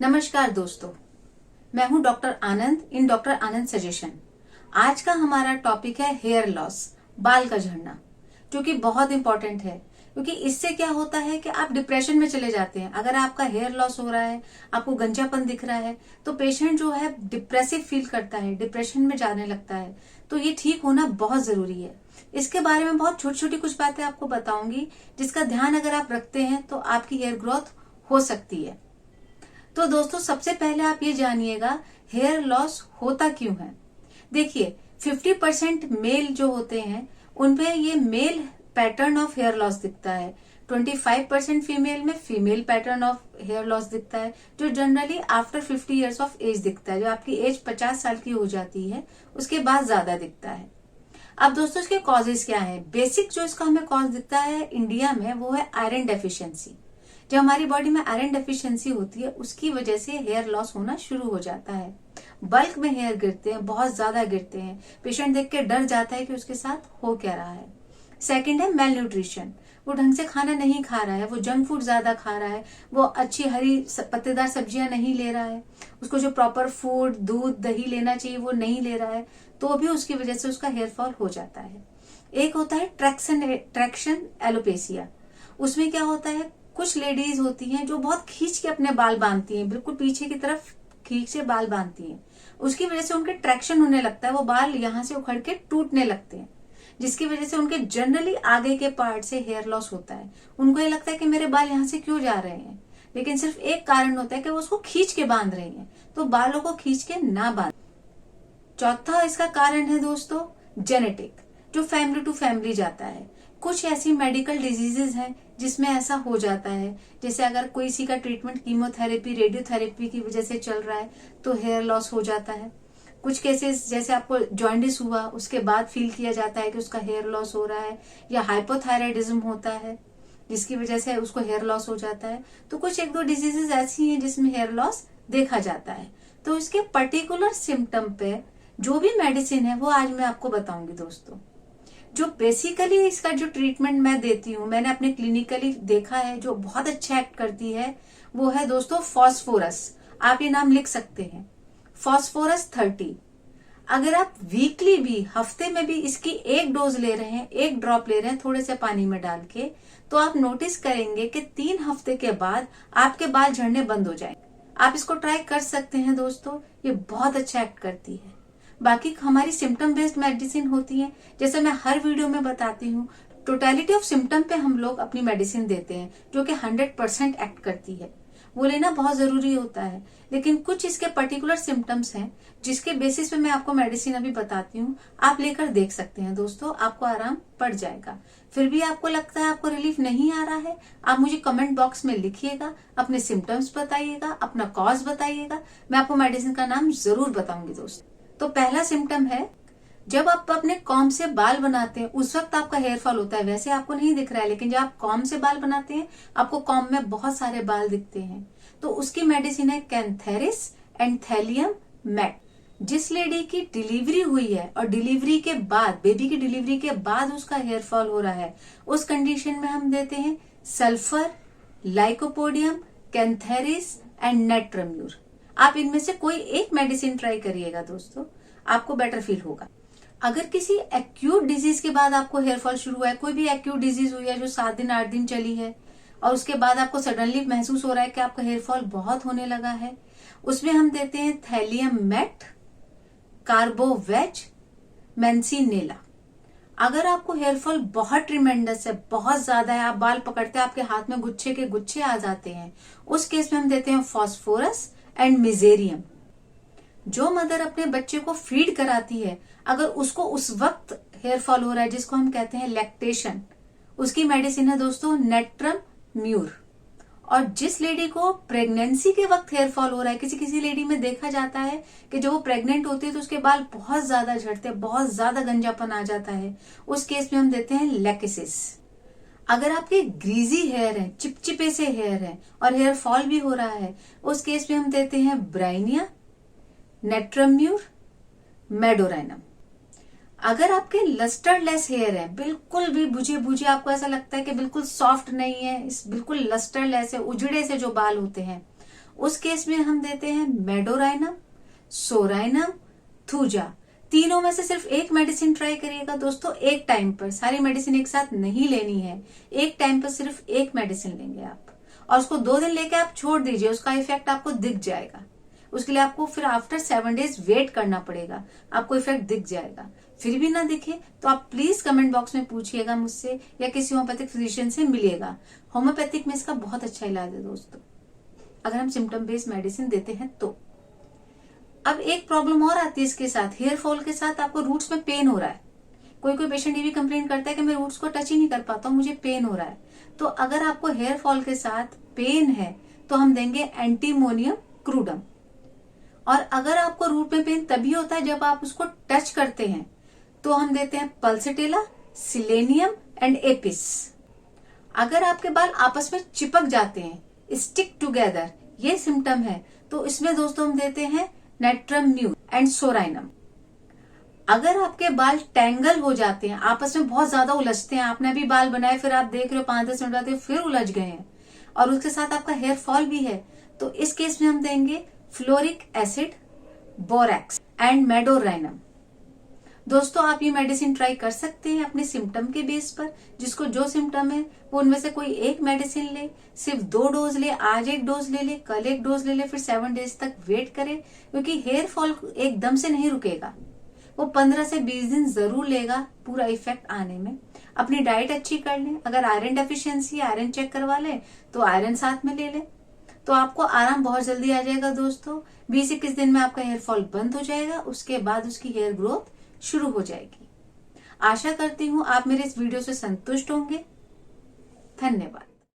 नमस्कार दोस्तों, मैं हूं doctor Anand in doctor Anand suggestion. आज का हमारा टॉपिक है हेयर लॉस, बाल का झड़ना, जो कि बहुत इंपॉर्टेंट है। क्योंकि इससे क्या होता है कि आप डिप्रेशन में चले जाते हैं। अगर आपका हेयर लॉस हो रहा है, आपको गंजापन दिख रहा है, तो पेशेंट जो है डिप्रेसिव फील करता है, डिप्रेशन में जाने लगता है। तो ये ठीक होना बहुत जरूरी है। इसके बारे में बहुत छोटी छोटी कुछ बातें आपको बताऊंगी, जिसका ध्यान अगर आप रखते हैं तो आपकी हेयर ग्रोथ हो सकती है। तो दोस्तों, सबसे पहले आप ये जानिएगा हेयर लॉस होता क्यों है। देखिए, 50% मेल जो होते हैं उनपे ये male pattern of hair loss दिखता है। 25% फीमेल में female pattern of hair loss दिखता है, जो generally after 50 years of age दिखता है। जो आपकी एज 50 साल की हो जाती है उसके बाद ज्यादा दिखता है। अब दोस्तों, इसके कॉजेज क्या है। बेसिक जो इसका हमें कॉज दिखता है इंडिया में, वो है आयरन डेफिशिएंसी। जब हमारी बॉडी में आयरन डेफिशिएंसी होती है, उसकी वजह से हेयर लॉस होना शुरू हो जाता है। बल्क में हेयर गिरते हैं, बहुत ज्यादा गिरते हैं। पेशेंट देख के डर जाता है कि उसके साथ हो क्या रहा है। सेकंड है मेल न्यूट्रिशन। वो ढंग से खाना नहीं खा रहा है, वो जंक फूड ज्यादा खा रहा है, वो अच्छी हरी पत्तेदार सब्जियां नहीं ले रहा है, उसको जो प्रॉपर फूड, दूध, दही लेना चाहिए वो नहीं ले रहा है, तो भी उसकी वजह से उसका हेयर फॉल हो जाता है। एक होता है ट्रैक्शन एलोपेसिया। उसमें क्या होता है, कुछ लेडीज होती हैं जो बहुत खींच के अपने बाल बांधती हैं, बिल्कुल पीछे की तरफ खींच के बाल बांधती हैं। उसकी वजह से उनके ट्रैक्शन होने लगता है, वो बाल यहाँ से उखड़ के टूटने लगते हैं, जिसकी वजह से उनके जनरली आगे के पार्ट से हेयर लॉस होता है। उनको ये लगता है कि मेरे बाल यहाँ से क्यों जा रहे हैं, लेकिन सिर्फ एक कारण होता है कि वो उसको खींच के बांध रही हैं। तो बालों को खींच के ना बांध। चौथा इसका कारण है दोस्तों जेनेटिक, जो फैमिली टू फैमिली जाता है। कुछ ऐसी मेडिकल डिजीजेज हैं जिसमें ऐसा हो जाता है। जैसे अगर कोई सी का ट्रीटमेंट कीमोथेरेपी, रेडियोथेरेपी की वजह से चल रहा है तो हेयर लॉस हो जाता है। कुछ केसेस जैसे आपको जॉन्डिस हुआ, उसके बाद फील किया जाता है कि उसका हेयर लॉस हो रहा है, या हाइपोथायराइडिज्म होता है जिसकी वजह से उसको हेयर लॉस हो जाता है। तो कुछ एक दो डिजीजेज ऐसी हैं जिसमें हेयर लॉस देखा जाता है। तो इसके पर्टिकुलर सिम्टम पे जो भी मेडिसिन है वो आज मैं आपको बताऊंगी दोस्तों। जो बेसिकली इसका जो ट्रीटमेंट मैं देती हूँ, मैंने अपने क्लिनिकली देखा है, जो बहुत अच्छा एक्ट करती है, वो है दोस्तों फॉस्फोरस। आप ये नाम लिख सकते हैं, फॉस्फोरस 30। अगर आप वीकली भी, हफ्ते में भी इसकी एक डोज ले रहे हैं, एक ड्रॉप ले रहे हैं थोड़े से पानी में डाल के, तो आप नोटिस करेंगे कि 3 हफ्ते के बाद आपके बाल झड़ने बंद हो जाएंगे। आप इसको ट्राई कर सकते हैं दोस्तों, ये बहुत अच्छा एक्ट करती है। बाकी हमारी सिम्टम बेस्ड मेडिसिन होती है, जैसे मैं हर वीडियो में बताती हूँ। टोटलिटी ऑफ सिम्टम पे हम लोग अपनी मेडिसिन देते हैं, जो कि 100% एक्ट करती है। वो लेना बहुत जरूरी होता है। लेकिन कुछ इसके पर्टिकुलर सिम्टम्स हैं जिसके बेसिस पे मैं आपको मेडिसिन अभी बताती हूँ, आप लेकर देख सकते हैं दोस्तों, आपको आराम पड़ जाएगा। फिर भी आपको लगता है आपको रिलीफ नहीं आ रहा है, आप मुझे कमेंट बॉक्स में लिखिएगा, अपने सिम्टम्स बताइएगा, अपना कॉज बताइएगा, मैं आपको मेडिसिन का नाम जरूर बताऊंगी दोस्तों। तो पहला सिम्टम है, जब आप अपने कॉम्ब से बाल बनाते हैं उस वक्त आपका हेयर फॉल होता है। वैसे आपको नहीं दिख रहा है, लेकिन जब आप कॉम्ब से बाल बनाते हैं आपको कॉम्ब में बहुत सारे बाल दिखते हैं। तो उसकी मेडिसिन है कैंथेरिस एंड थैलियम मैट। जिस लेडी की डिलीवरी हुई है और डिलीवरी के बाद, बेबी की डिलीवरी के बाद उसका हेयर फॉल हो रहा है, उस कंडीशन में हम देते हैं sulphur, lycopodium, cantharis and natrum mur. आप इनमें से कोई एक मेडिसिन ट्राई करिएगा दोस्तों, आपको बेटर फील होगा। अगर किसी एक्यूट डिजीज के बाद आपको हेयर फॉल शुरू हुआ है, कोई भी एक्यूट डिजीज हुई है जो 7 दिन 8 दिन चली है, और उसके बाद आपको सडनली महसूस हो रहा है कि आपका हेयर फॉल बहुत होने लगा है, उसमें हम देते हैं थैलियम मैट, कार्बोवेज, मेंसिनेला। अगर आपको हेयर फॉल बहुत ट्रिमेंडस है, बहुत ज्यादा है, आप बाल पकड़ते हैं आपके हाथ में गुच्छे के गुच्छे आ जाते हैं, उस केस में हम देते हैं फॉस्फोरस एंड मिजेरियम। जो मदर अपने बच्चे को फीड कराती है, अगर उसको उस वक्त हेयर फॉल हो रहा है, जिसको हम कहते हैं लैक्टेशन, उसकी मेडिसिन है दोस्तों नेट्रम म्यूर। और जिस लेडी को प्रेगनेंसी के वक्त हेयर फॉल हो रहा है, किसी किसी लेडी में देखा जाता है कि जब वो प्रेग्नेंट होती है तो उसके बाल बहुत ज्यादा झड़ते हैं, बहुत ज्यादा गंजापन आ जाता है, उस केस में हम देते हैं लैकेसिस। अगर आपके ग्रीजी हेयर है, चिपचिपे से हेयर है और हेयर फॉल भी हो रहा है, उस केस में हम देते हैं ब्राइनिया, नेट्रम्यूर, मेडोराइनम। अगर आपके लस्टरलेस हेयर है, बिल्कुल भी बुझे बुझे, आपको ऐसा लगता है कि बिल्कुल सॉफ्ट नहीं है, इस बिल्कुल लस्टरलेस है, उजड़े से जो बाल होते हैं, उस केस में हम देते हैं मेडोराइनम, सोराइनम, थूजा। तीनों में से सिर्फ एक मेडिसिन ट्राई करिएगा दोस्तों, एक टाइम पर। सारी मेडिसिन एक साथ नहीं लेनी है, एक टाइम पर सिर्फ एक मेडिसिन लेंगे आप, और उसको 2 दिन लेके आप छोड़ दीजिए, उसका इफेक्ट आपको दिख जाएगा। उसके लिए आपको फिर आफ्टर 7 डेज वेट करना पड़ेगा, आपको इफेक्ट दिख जाएगा। फिर भी ना दिखे तो आप प्लीज कमेंट बॉक्स में पूछिएगा मुझसे, या किसी होम्योपैथिक फिजिशियन से मिलिएगा। होम्योपैथिक में इसका बहुत अच्छा इलाज है दोस्तों, अगर हम सिम्टम बेस्ड मेडिसिन देते हैं तो। अब एक प्रॉब्लम और आती है इसके साथ, हेयर फॉल के साथ आपको रूट्स में पेन हो रहा है। कोई कोई पेशेंट ये भी कंप्लेन करता है कि मैं रूट्स को टच ही नहीं कर पाता हूँ, मुझे पेन हो रहा है। तो अगर आपको हेयर फॉल के साथ पेन है तो हम देंगे एंटीमोनियम क्रूडम। और अगर आपको रूट में पेन तभी होता है जब आप उसको टच करते हैं, तो हम देते हैं पल्सेटेला, सिलेनियम एंड एपिस। अगर आपके बाल आपस में चिपक जाते हैं, स्टिक टुगेदर, ये सिम्टम है, तो इसमें दोस्तों हम देते हैं नेट्रम न्यू एंड सोराइनम। अगर आपके बाल टैंगल हो जाते हैं, आपस में बहुत ज्यादा उलझते हैं, आपने अभी बाल बनाए फिर आप देख रहे हो 5-10 मिनट बाद फिर उलझ गए हैं, और उसके साथ आपका हेयर फॉल भी है, तो इस केस में हम देंगे fluoric acid, borax and Medorrhinum. दोस्तों आप ये मेडिसिन ट्राई कर सकते हैं अपने सिम्टम के बेस पर। जिसको जो सिम्टम है वो उनमें से कोई एक मेडिसिन ले, सिर्फ 2 डोज ले, आज 1 डोज ले ले, कल 1 डोज ले ले, फिर 7 डेज तक वेट करे, क्योंकि हेयर फॉल एकदम से नहीं रुकेगा, वो 15 से 20 दिन जरूर लेगा पूरा इफेक्ट आने में। अपनी डाइट अच्छी कर लें, अगर आयरन डेफिशिएंसी है आयरन चेक करवा लें, तो आयरन साथ में ले लें, तो आपको आराम बहुत जल्दी आ जाएगा दोस्तों। 20-21 दिन में आपका हेयर फॉल बंद हो जाएगा, उसके बाद उसकी हेयर ग्रोथ शुरू हो जाएगी। आशा करती हूँ आप मेरे इस वीडियो से संतुष्ट होंगे। धन्यवाद।